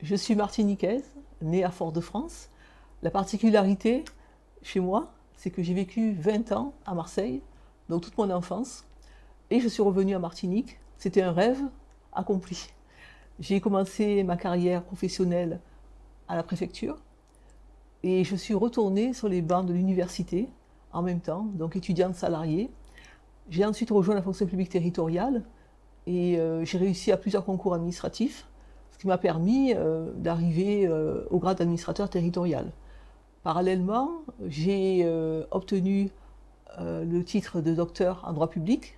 Je suis martiniquaise, née à Fort-de-France. La particularité chez moi, c'est que j'ai vécu 20 ans à Marseille, donc toute mon enfance, et je suis revenue à Martinique. C'était un rêve accompli. J'ai commencé ma carrière professionnelle à la préfecture et je suis retournée sur les bancs de l'université en même temps, donc étudiante salariée. J'ai ensuite rejoint la fonction publique territoriale et j'ai réussi à plusieurs concours administratifs, ce qui m'a permis d'arriver au grade d'administrateur territorial. Parallèlement, j'ai obtenu le titre de docteur en droit public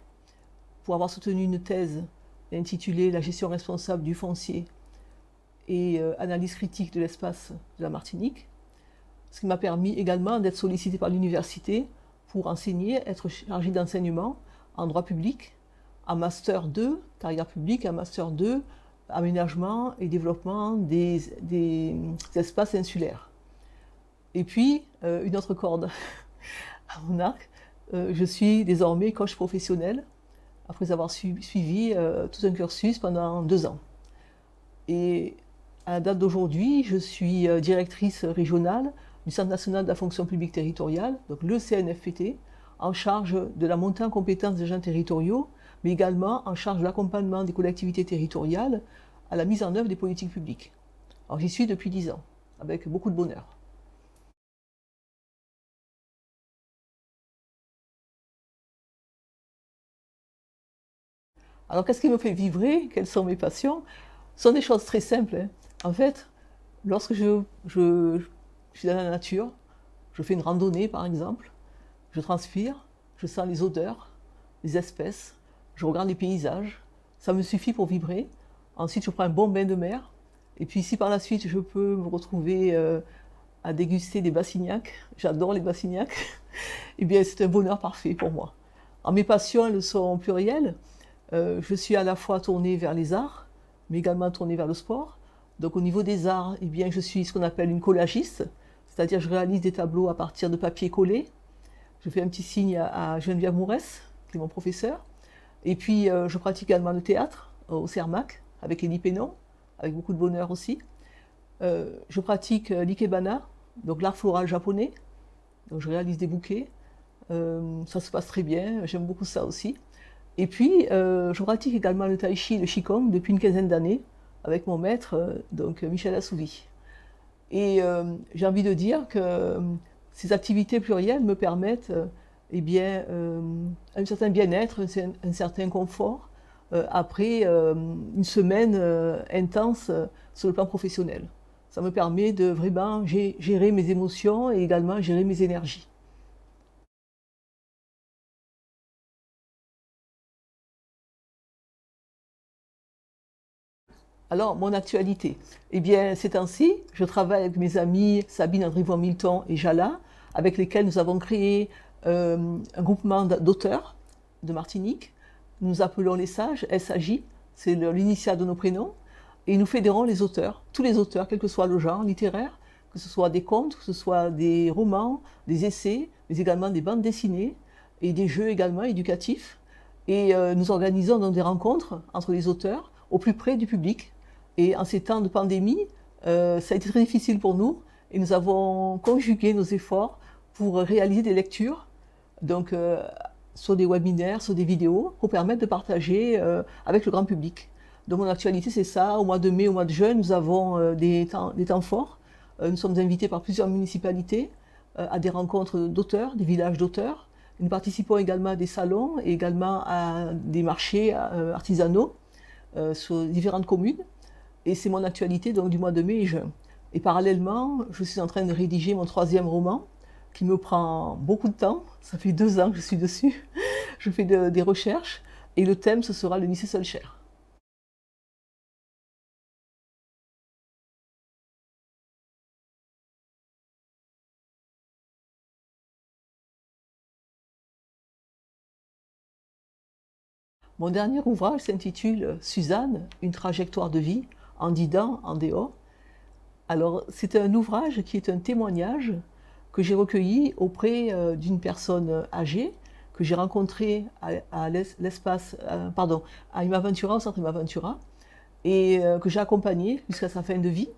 pour avoir soutenu une thèse intitulée La gestion responsable du foncier et analyse critique de l'espace de la Martinique, ce qui m'a permis également d'être sollicité par l'université pour enseigner, être chargé d'enseignement en droit public, en master 2, carrière publique, en master 2, aménagement et développement des espaces insulaires. Et puis, une autre corde à mon arc, je suis désormais coach professionnel, après avoir suivi tout un cursus pendant 2 ans. Et à la date d'aujourd'hui, je suis directrice régionale du Centre national de la fonction publique territoriale, donc le CNFPT, en charge de la montée en compétences des agents territoriaux, mais également en charge de l'accompagnement des collectivités territoriales à la mise en œuvre des politiques publiques. Alors j'y suis depuis 10 ans, avec beaucoup de bonheur. Alors qu'est-ce qui me fait vibrer? Quelles sont mes passions? Ce sont des choses très simples, hein. En fait, lorsque je suis dans la nature, je fais une randonnée par exemple, je transpire, je sens les odeurs, les espèces, je regarde les paysages, ça me suffit pour vibrer. Ensuite, je prends un bon bain de mer. Et puis si par la suite, je peux me retrouver à déguster des bassignacs, j'adore les bassignacs, eh bien c'est un bonheur parfait pour moi. Alors, mes passions, elles sont plurielles. Je suis à la fois tournée vers les arts, mais également tournée vers le sport. Donc au niveau des arts, eh bien, je suis ce qu'on appelle une collagiste, c'est-à-dire je réalise des tableaux à partir de papier collé. Je fais un petit signe à Geneviève Mourès, qui est mon professeur. Et puis je pratique également le théâtre au CERMAC avec Elie Pénon, avec beaucoup de bonheur aussi. Je pratique l'ikebana, donc l'art floral japonais. Donc je réalise des bouquets. Ça se passe très bien, j'aime beaucoup ça aussi. Et puis, je pratique également le tai chi, le qigong, depuis une quinzaine d'années, avec mon maître, donc Michel Assouvi. Et j'ai envie de dire que ces activités plurielles me permettent eh bien, un certain bien-être, un certain confort, après une semaine intense sur le plan professionnel. Ça me permet de vraiment gérer mes émotions et également gérer mes énergies. Alors, mon actualité. Eh bien, ces temps-ci, je travaille avec mes amis Sabine Andrivon-Milton et Jala, avec lesquels nous avons créé un groupement d'auteurs de Martinique. Nous appelons les sages, SAJ, c'est l'initiale de nos prénoms. Et nous fédérons les auteurs, tous les auteurs, quel que soit le genre littéraire, que ce soit des contes, que ce soit des romans, des essais, mais également des bandes dessinées et des jeux également éducatifs. Et nous organisons donc des rencontres entre les auteurs au plus près du public. Et en ces temps de pandémie, ça a été très difficile pour nous et nous avons conjugué nos efforts pour réaliser des lectures, donc sur des webinaires, sur des vidéos, pour permettre de partager avec le grand public. Donc mon actualité, c'est ça. Au mois de mai, au mois de juin, nous avons des temps forts. Nous sommes invités par plusieurs municipalités à des rencontres d'auteurs, des villages d'auteurs. Nous participons également à des salons et également à des marchés artisanaux sur différentes communes. Et c'est mon actualité donc du mois de mai et juin. Et parallèlement, je suis en train de rédiger mon 3e roman qui me prend beaucoup de temps. Ça fait 2 ans que je suis dessus. Je fais des recherches et le thème, ce sera le lycée Solcher. Mon dernier ouvrage s'intitule Suzanne, une trajectoire de vie, en dedans, en dehors. Alors, c'est un ouvrage qui est un témoignage que j'ai recueilli auprès d'une personne âgée que j'ai rencontrée à l'espace, pardon, à Imaventura, au centre Imaventura. et que j'ai accompagné jusqu'à sa fin de vie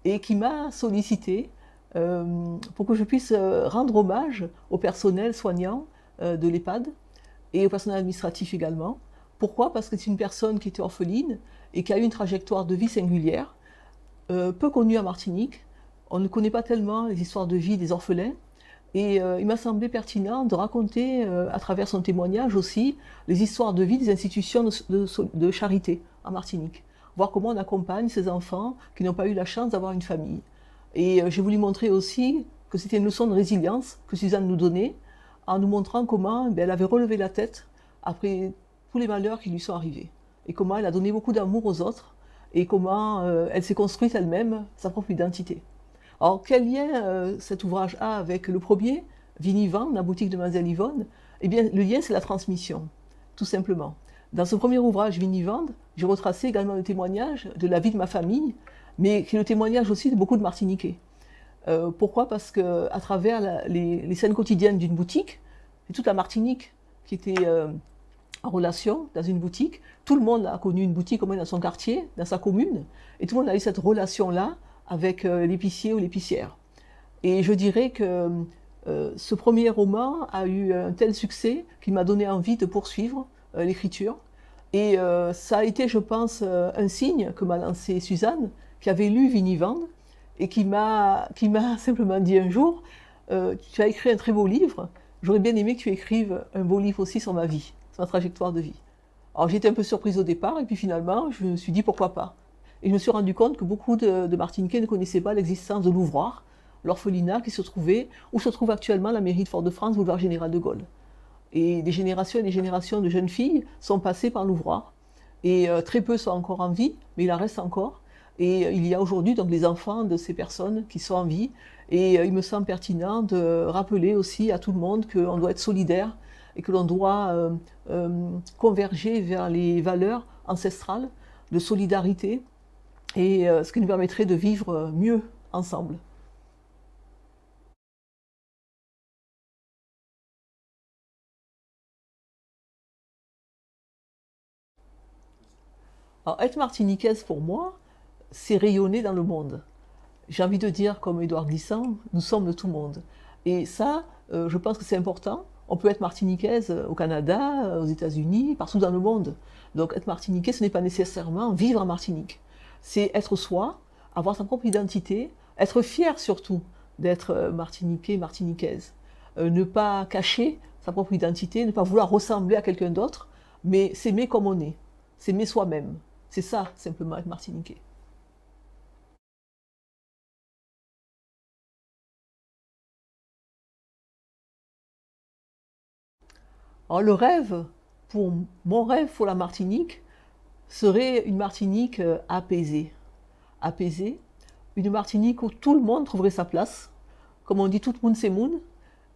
et qui m'a sollicité pour que je puisse rendre hommage au personnel soignant de l'EHPAD et au personnel administratif également. Pourquoi? Parce que c'est une personne qui était orpheline et qui a eu une trajectoire de vie singulière, peu connue en Martinique. On ne connaît pas tellement les histoires de vie des orphelins. Et il m'a semblé pertinent de raconter, à travers son témoignage aussi, les histoires de vie des institutions de charité en Martinique. Voir comment on accompagne ces enfants qui n'ont pas eu la chance d'avoir une famille. Et j'ai voulu montrer aussi que c'était une leçon de résilience que Suzanne nous donnait, en nous montrant comment elle avait relevé la tête après tous les malheurs qui lui sont arrivés. Et comment elle a donné beaucoup d'amour aux autres, et comment elle s'est construite elle-même sa propre identité. Alors, quel lien cet ouvrage a avec le premier, Vinivant, la boutique de Mademoiselle Yvonne? Eh bien, le lien, c'est la transmission, tout simplement. Dans ce premier ouvrage, Vinivant, j'ai retracé également le témoignage de la vie de ma famille, mais qui est le témoignage aussi de beaucoup de Martiniquais. Pourquoi? Parce qu'à travers les scènes quotidiennes d'une boutique, c'est toute la Martinique qui était en relation dans une boutique. Tout le monde a connu une boutique au moins dans son quartier, dans sa commune, et tout le monde a eu cette relation-là avec l'épicier ou l'épicière. Et je dirais que ce premier roman a eu un tel succès qu'il m'a donné envie de poursuivre l'écriture. Et ça a été, je pense, un signe que m'a lancé Suzanne, qui avait lu Vinivande, et qui m'a simplement dit un jour tu as écrit un très beau livre, j'aurais bien aimé que tu écrives un beau livre aussi sur ma vie, sur ma trajectoire de vie. Alors j'étais un peu surprise au départ, et puis finalement, je me suis dit pourquoi pas. Et je me suis rendu compte que beaucoup de Martiniquais ne connaissaient pas l'existence de l'Ouvroir, l'orphelinat qui se trouvait, où se trouve actuellement la mairie de Fort-de-France, boulevard Général de Gaulle. Et des générations et des générations de jeunes filles sont passées par l'Ouvroir. Et très peu sont encore en vie, mais il en reste encore. Et il y a aujourd'hui donc les enfants de ces personnes qui sont en vie. Et il me semble pertinent de rappeler aussi à tout le monde qu'on doit être solidaire et que l'on doit converger vers les valeurs ancestrales de solidarité, et ce qui nous permettrait de vivre mieux ensemble. Alors, être martiniquaise pour moi, c'est rayonner dans le monde. J'ai envie de dire, comme Édouard Glissant, nous sommes le tout monde. Et ça, je pense que c'est important. On peut être martiniquaise au Canada, aux États-Unis, partout dans le monde. Donc être martiniquais, ce n'est pas nécessairement vivre en Martinique. C'est être soi, avoir sa propre identité, être fier surtout d'être martiniquais, martiniquaise. Ne pas cacher sa propre identité, ne pas vouloir ressembler à quelqu'un d'autre, mais s'aimer comme on est, s'aimer soi-même. C'est ça, simplement, être martiniquais. Alors le rêve, mon rêve pour la Martinique, serait une Martinique apaisée. Apaisée, une Martinique où tout le monde trouverait sa place, comme on dit, tout le monde c'est moun,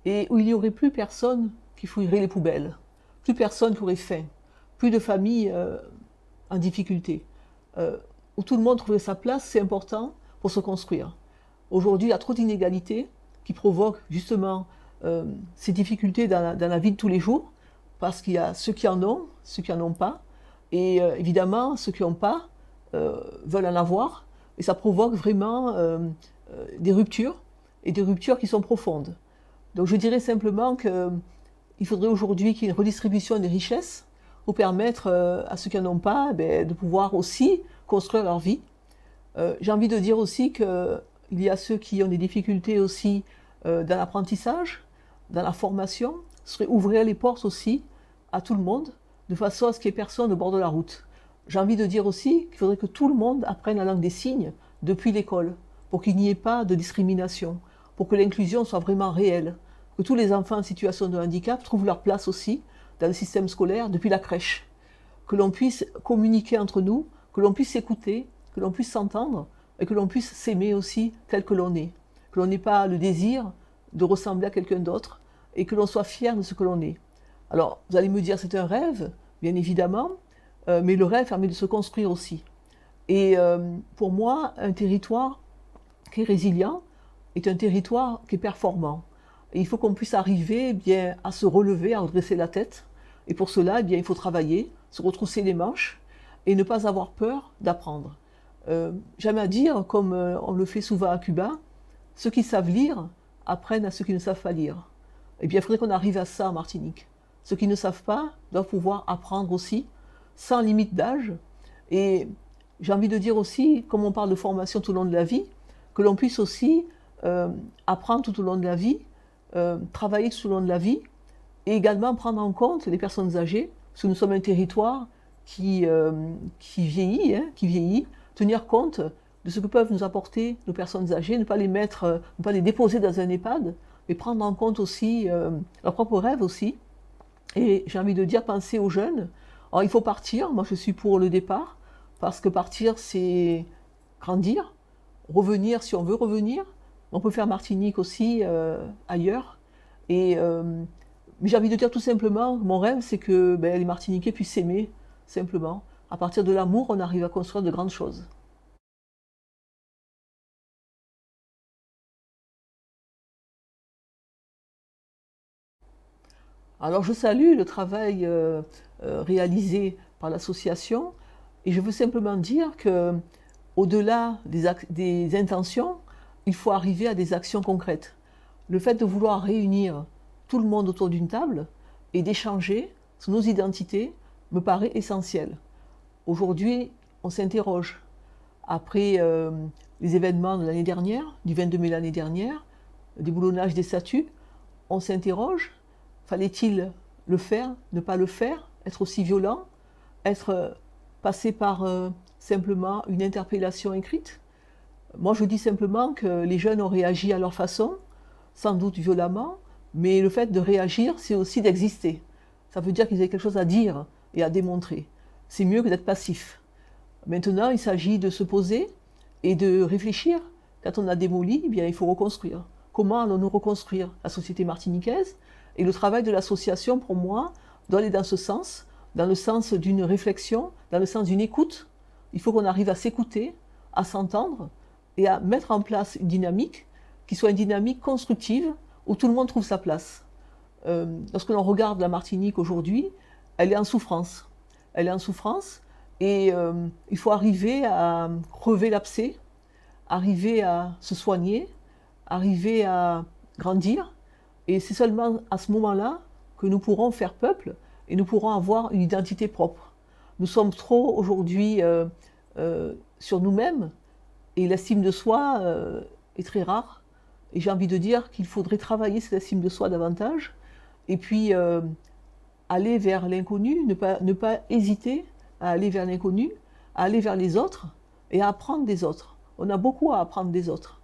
et où il n'y aurait plus personne qui fouillerait les poubelles, plus personne qui aurait faim, plus de familles en difficulté, où tout le monde trouverait sa place, c'est important pour se construire. Aujourd'hui, il y a trop d'inégalités qui provoquent justement ces difficultés dans la vie de tous les jours, parce qu'il y a ceux qui en ont, ceux qui n'en ont pas, et évidemment, ceux qui n'ont pas veulent en avoir, et ça provoque vraiment des ruptures, et des ruptures qui sont profondes. Donc je dirais simplement qu'il faudrait aujourd'hui qu'il y ait une redistribution des richesses pour permettre à ceux qui n'en ont pas de pouvoir aussi construire leur vie. J'ai envie de dire aussi qu'il y a ceux qui ont des difficultés aussi dans l'apprentissage, dans la formation, serait ouvrir les portes aussi à tout le monde, de façon à ce qu'il n'y ait personne au bord de la route. J'ai envie de dire aussi qu'il faudrait que tout le monde apprenne la langue des signes depuis l'école, pour qu'il n'y ait pas de discrimination, pour que l'inclusion soit vraiment réelle, que tous les enfants en situation de handicap trouvent leur place aussi dans le système scolaire depuis la crèche, que l'on puisse communiquer entre nous, que l'on puisse s'écouter, que l'on puisse s'entendre, et que l'on puisse s'aimer aussi tel que l'on est, que l'on n'ait pas le désir de ressembler à quelqu'un d'autre, et que l'on soit fier de ce que l'on est. Alors, vous allez me dire, c'est un rêve, bien évidemment, mais le rêve permet de se construire aussi. Et pour moi, un territoire qui est résilient est un territoire qui est performant. Et il faut qu'on puisse arriver à se relever, à redresser la tête. Et pour cela, il faut travailler, se retrousser les manches et ne pas avoir peur d'apprendre. J'aime à dire, comme on le fait souvent à Cuba, ceux qui savent lire apprennent à ceux qui ne savent pas lire. Eh bien, il faudrait qu'on arrive à ça en Martinique. Ceux qui ne savent pas doivent pouvoir apprendre aussi, sans limite d'âge. Et j'ai envie de dire aussi, comme on parle de formation tout au long de la vie, que l'on puisse aussi apprendre tout au long de la vie, travailler tout au long de la vie, et également prendre en compte les personnes âgées, parce que nous sommes un territoire qui vieillit, tenir compte de ce que peuvent nous apporter nos personnes âgées, ne pas les mettre, ne pas les déposer dans un EHPAD, mais prendre en compte aussi leurs propres rêves aussi. Et j'ai envie de dire, penser aux jeunes. Alors il faut partir, moi je suis pour le départ, parce que partir c'est grandir, revenir si on veut revenir. On peut faire Martinique aussi ailleurs. Mais j'ai envie de dire tout simplement, mon rêve c'est que les Martiniquais puissent s'aimer, simplement. À partir de l'amour, on arrive à construire de grandes choses. Alors je salue le travail réalisé par l'association et je veux simplement dire que au-delà des intentions, il faut arriver à des actions concrètes. Le fait de vouloir réunir tout le monde autour d'une table et d'échanger sur nos identités me paraît essentiel. Aujourd'hui, on s'interroge. Après les événements de l'année dernière, du 22 mai l'année dernière, le déboulonnage des statuts, on s'interroge. Fallait-il le faire, ne pas le faire, être aussi violent, passer par simplement une interpellation écrite? Moi, je dis simplement que les jeunes ont réagi à leur façon, sans doute violemment, mais le fait de réagir, c'est aussi d'exister. Ça veut dire qu'ils avaient quelque chose à dire et à démontrer. C'est mieux que d'être passif. Maintenant, il s'agit de se poser et de réfléchir. Quand on a démoli, eh bien, il faut reconstruire. Comment allons-nous reconstruire la société martiniquaise? Et le travail de l'association, pour moi, doit aller dans ce sens, dans le sens d'une réflexion, dans le sens d'une écoute. Il faut qu'on arrive à s'écouter, à s'entendre et à mettre en place une dynamique qui soit une dynamique constructive où tout le monde trouve sa place. Lorsque l'on regarde la Martinique aujourd'hui, elle est en souffrance. Elle est en souffrance et il faut arriver à crever l'abcès, arriver à se soigner, arriver à grandir. Et c'est seulement à ce moment-là que nous pourrons faire peuple et nous pourrons avoir une identité propre. Nous sommes trop aujourd'hui sur nous-mêmes et l'estime de soi est très rare. Et j'ai envie de dire qu'il faudrait travailler cette estime de soi davantage et puis aller vers l'inconnu, ne pas hésiter à aller vers l'inconnu, à aller vers les autres et à apprendre des autres. On a beaucoup à apprendre des autres.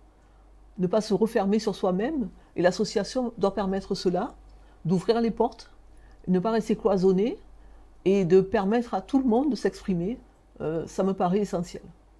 Ne pas se refermer sur soi-même. Et l'association doit permettre cela, d'ouvrir les portes, ne pas rester cloisonné et de permettre à tout le monde de s'exprimer. Ça me paraît essentiel.